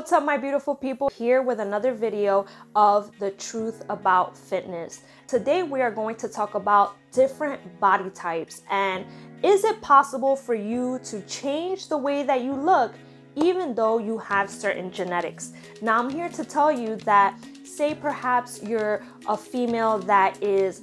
What's up, my beautiful people? Here with another video of the truth about fitness. Today we are going to talk about different body types and is it possible for you to change the way that you look even though you have certain genetics? Now I'm here to tell you that, say perhaps you're a female that is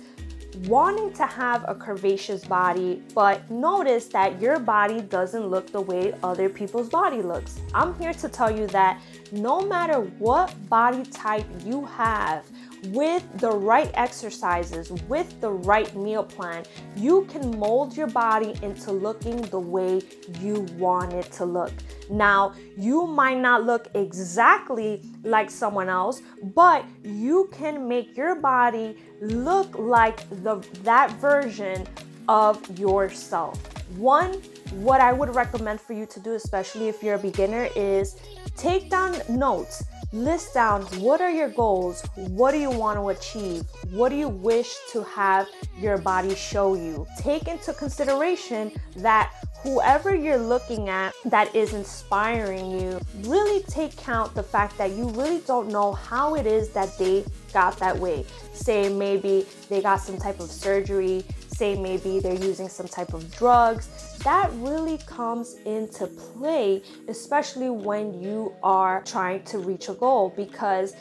wanting to have a curvaceous body, but notice that your body doesn't look the way other people's body looks. I'm here to tell you that no matter what body type you have, with the right exercises, with the right meal plan, you can mold your body into looking the way you want it to look. Now, you might not look exactly like someone else, but you can make your body look like that version of yourself. What I would recommend for you to do, especially if you're a beginner, is take down notes. List down what are your goals, what do you want to achieve, what do you wish to have your body show you. Take into consideration that whoever you're looking at that is inspiring you, really take count the fact that you really don't know how it is that they got that way. Say maybe they got some type of surgery, say maybe they're using some type of drugs. That really comes into play, especially when you are trying to reach a goal, because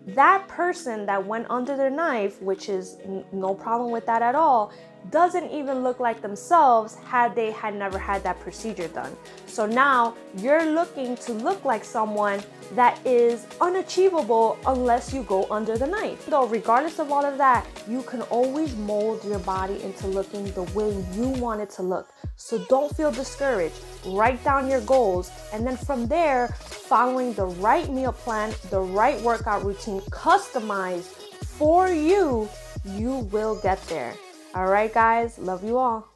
that person that went under their knife, which is no problem with that at all, doesn't even look like themselves had they never had that procedure done. So now you're looking to look like someone that is unachievable unless you go under the knife. So regardless of all of that, you can always mold your body into looking the way you want it to look. So don't feel discouraged. Write down your goals, and then from there, following the right meal plan, the right workout routine customized for you, you will get there. All right, guys, love you all.